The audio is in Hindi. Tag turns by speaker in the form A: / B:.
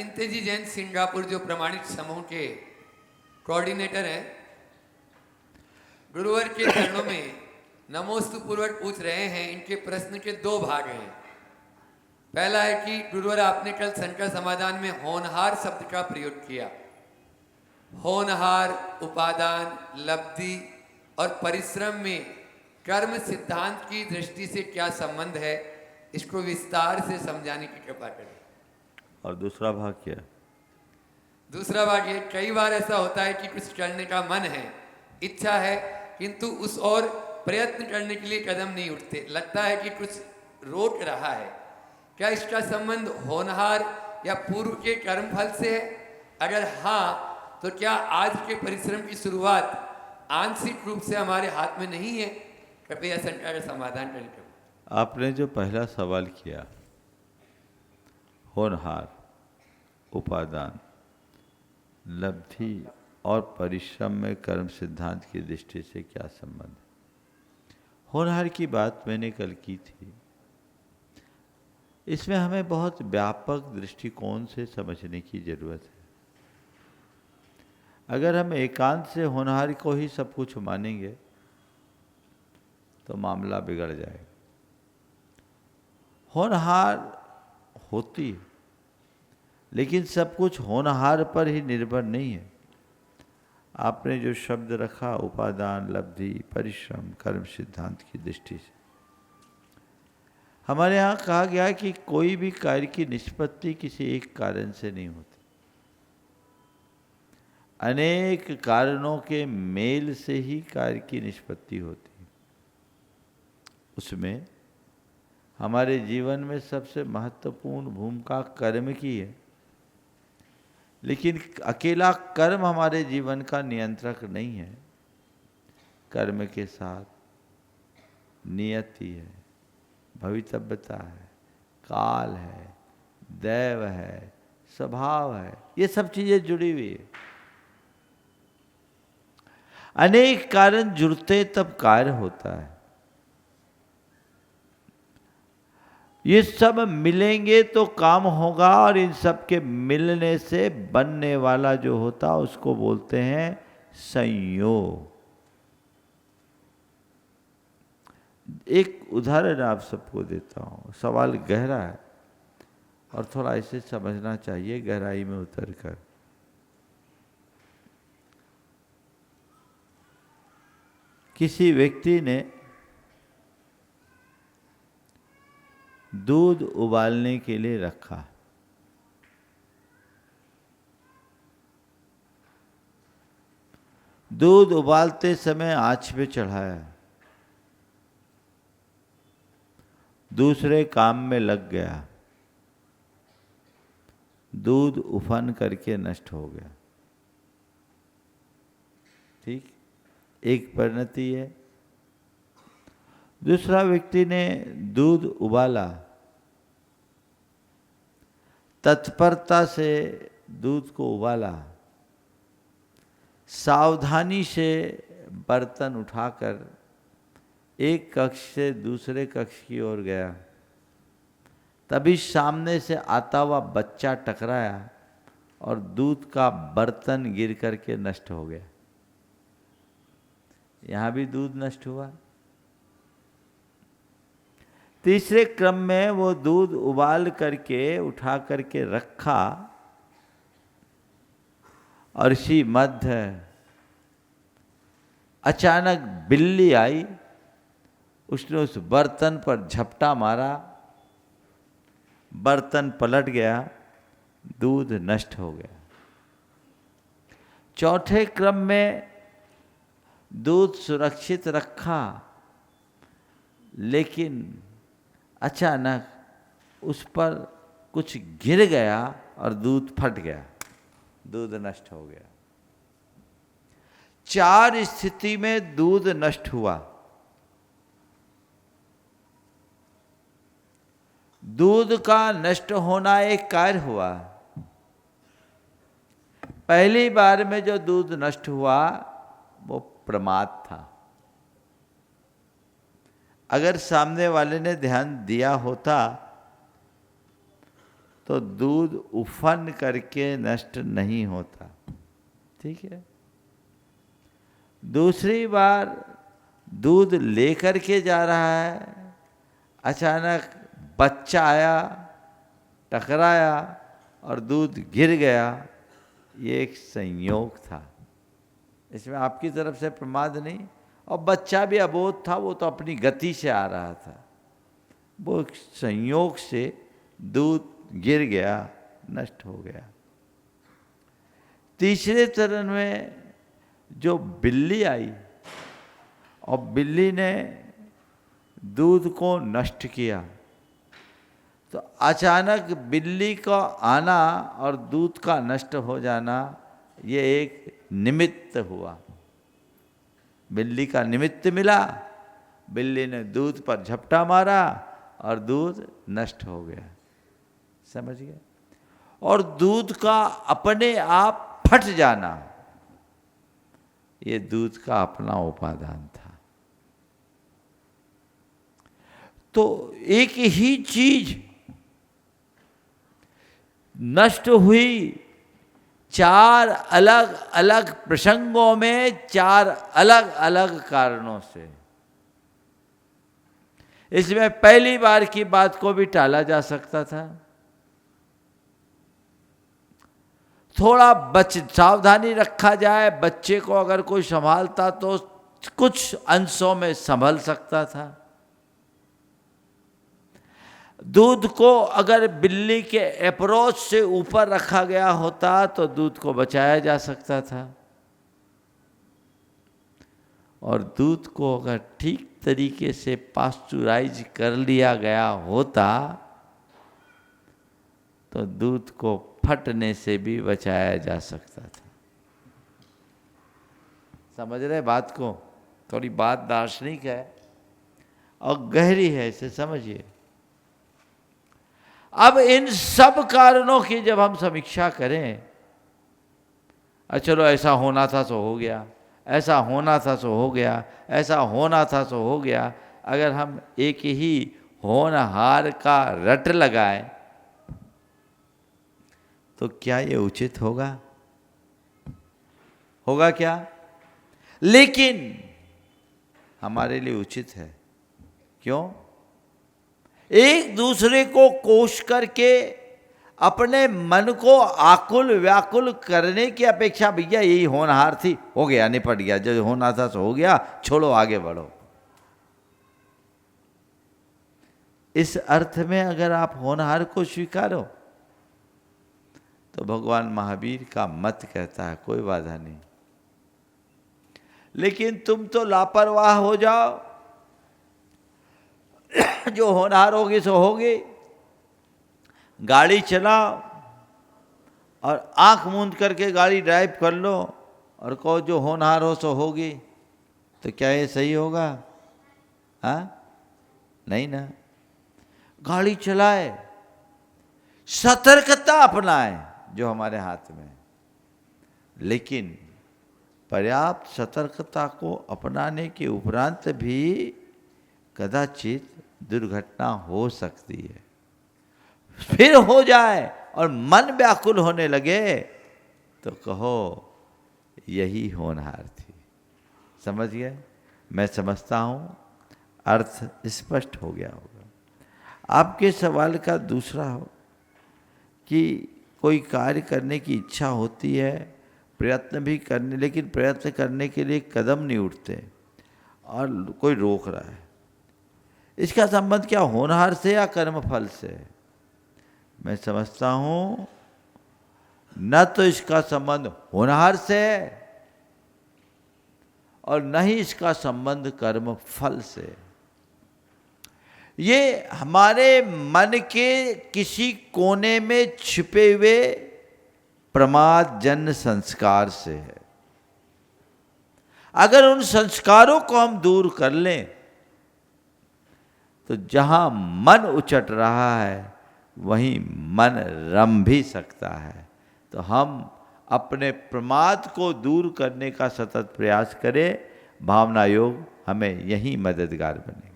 A: अचिंत्य जी जैन सिंगापुर जो प्रमाणित समूह के कोऑर्डिनेटर हैं, गुरुवर के चरणों में नमोस्तु पूर्वक पूछ रहे हैं। इनके प्रश्न के दो भाग हैं। पहला है कि गुरुवर आपने कल संकर समाधान में होनहार शब्द का प्रयोग किया। होनहार, उपादान, लब्धि और परिश्रम में कर्म सिद्धांत की दृष्टि से क्या संबंध है, इसको विस्तार से समझाने की कृपा करें।
B: और दूसरा भाग क्या?
A: दूसरा भाग ये, कई बार ऐसा होता है कि कुछ करने का मन है, इच्छा है, किंतु उस और प्रयत्न करने के लिए कदम नहीं उठते, लगता है कि कुछ रोक रहा है। क्या इसका संबंध होनहार या पूर्व के कर्म फल से है? अगर हाँ, तो क्या आज के परिश्रम की शुरुआत आंशिक रूप से हमारे हाथ में नहीं है? कृपया शंका का समाधान करें।
B: आपने जो पहला सवाल किया, होनहार, उपादान, लब्धि और परिश्रम में कर्म सिद्धांत की दृष्टि से क्या संबंध है? होनहार की बात मैंने कल की थी। इसमें हमें बहुत व्यापक दृष्टिकोण से समझने की जरूरत है। अगर हम एकांत से होनहार को ही सब कुछ मानेंगे तो मामला बिगड़ जाएगा। होनहार होती है, लेकिन सब कुछ होनहार पर ही निर्भर नहीं है। आपने जो शब्द रखा, उपादान, लब्धि, परिश्रम, कर्म सिद्धांत की दृष्टि से, हमारे यहाँ कहा गया कि कोई भी कार्य की निष्पत्ति किसी एक कारण से नहीं होती, अनेक कारणों के मेल से ही कार्य की निष्पत्ति होती है। उसमें हमारे जीवन में सबसे महत्वपूर्ण भूमिका कर्म की है, लेकिन अकेला कर्म हमारे जीवन का नियंत्रक नहीं है। कर्म के साथ नियति है, भवितव्यता है, काल है, दैव है, स्वभाव है, ये सब चीजें जुड़ी हुई है। अनेक कारण जुड़ते तब कार्य होता है। ये सब मिलेंगे तो काम होगा, और इन सब के मिलने से बनने वाला जो होता उसको बोलते हैं संयोग। एक उदाहरण आप सबको देता हूं, सवाल गहरा है और थोड़ा इसे समझना चाहिए गहराई में उतरकर। किसी व्यक्ति ने दूध उबालने के लिए रखा। दूध उबालते समय आंच पे चढ़ाया, दूसरे काम में लग गया, दूध उफन करके नष्ट हो गया। ठीक, एक परिणति है। दूसरा व्यक्ति ने दूध उबाला, तत्परता से दूध को उबाला, सावधानी से बर्तन उठाकर एक कक्ष से दूसरे कक्ष की ओर गया। तभी सामने से आता हुआ बच्चा टकराया और दूध का बर्तन गिर करके नष्ट हो गया। यहां भी दूध नष्ट हुआ। तीसरे क्रम में वो दूध उबाल करके उठा करके रखा, और इसी मध्य अचानक बिल्ली आई, उसने उस बर्तन पर झपटा मारा, बर्तन पलट गया, दूध नष्ट हो गया। चौथे क्रम में दूध सुरक्षित रखा, लेकिन अचानक उस पर कुछ गिर गया और दूध फट गया, दूध नष्ट हो गया। चार स्थिति में दूध नष्ट हुआ। दूध का नष्ट होना एक कार्य हुआ। पहली बार में जो दूध नष्ट हुआ वो प्रमाद था। अगर सामने वाले ने ध्यान दिया होता तो दूध उफन करके नष्ट नहीं होता। ठीक है। दूसरी बार दूध लेकर के जा रहा है, अचानक बच्चा आया, टकराया और दूध गिर गया, ये एक संयोग था, इसमें आपकी तरफ से प्रमाद नहीं। और बच्चा भी अबोध था, वो तो अपनी गति से आ रहा था, वो संयोग से दूध गिर गया, नष्ट हो गया। तीसरे चरण में जो बिल्ली आई और बिल्ली ने दूध को नष्ट किया, तो अचानक बिल्ली का आना और दूध का नष्ट हो जाना ये एक निमित्त हुआ। बिल्ली का निमित्त मिला, बिल्ली ने दूध पर झपटा मारा और दूध नष्ट हो गया। समझ गए? और दूध का अपने आप फट जाना, ये दूध का अपना उपादान था। तो एक ही चीज नष्ट हुई चार अलग अलग प्रसंगों में, चार अलग अलग कारणों से। इसमें पहली बार की बात को भी टाला जा सकता था, थोड़ा सावधानी रखा जाए, बच्चे को अगर कोई संभालता तो कुछ अंशों में संभल सकता था। दूध को अगर बिल्ली के अप्रोच से ऊपर रखा गया होता तो दूध को बचाया जा सकता था, और दूध को अगर ठीक तरीके से पास्चुराइज कर लिया गया होता तो दूध को फटने से भी बचाया जा सकता था। समझ रहे बात को? थोड़ी बात दार्शनिक है और गहरी है, इसे समझिए। अब इन सब कारणों की जब हम समीक्षा करें, चलो ऐसा होना था सो हो गया, ऐसा होना था सो हो गया, ऐसा होना था सो हो गया, अगर हम एक ही होनहार का रट लगाएं तो क्या ये उचित होगा? होगा क्या? लेकिन हमारे लिए उचित है। क्यों? एक दूसरे को कोष करके अपने मन को आकुल व्याकुल करने की अपेक्षा, भैया यही होनहार थी, हो गया, निपट गया, जो होना था सो हो गया, छोड़ो आगे बढ़ो। इस अर्थ में अगर आप होनहार को स्वीकारो तो भगवान महावीर का मत कहता है कोई बाधा नहीं। लेकिन तुम तो लापरवाह हो जाओ, जो होनहार होगी सो होगी, गाड़ी चलाओ और आंख मूंद करके गाड़ी ड्राइव कर लो और कहो जो होनहार हो सो होगी, तो क्या ये सही होगा? हाँ? नहीं ना। गाड़ी चलाए, सतर्कता अपनाए जो हमारे हाथ में, लेकिन पर्याप्त सतर्कता को अपनाने के उपरांत भी कदाचित दुर्घटना हो सकती है। फिर हो जाए और मन व्याकुल होने लगे तो कहो यही होनहार थी। समझ गए? मैं समझता हूँ अर्थ स्पष्ट हो गया होगा। आपके सवाल का दूसरा हो कि कोई कार्य करने की इच्छा होती है, प्रयत्न भी करने, लेकिन प्रयत्न करने के लिए कदम नहीं उठते और कोई रोक रहा है। इसका संबंध क्या होनहार से या कर्मफल से? मैं समझता हूँ न तो इसका संबंध होनहार से है और न ही इसका संबंध कर्म फल से। ये हमारे मन के किसी कोने में छिपे हुए प्रमाद जन्य संस्कार से है। अगर उन संस्कारों को हम दूर कर लें तो जहां मन उचट रहा है वहीं मन रम भी सकता है। तो हम अपने प्रमाद को दूर करने का सतत प्रयास करें। भावना योग हमें यही मददगार बने।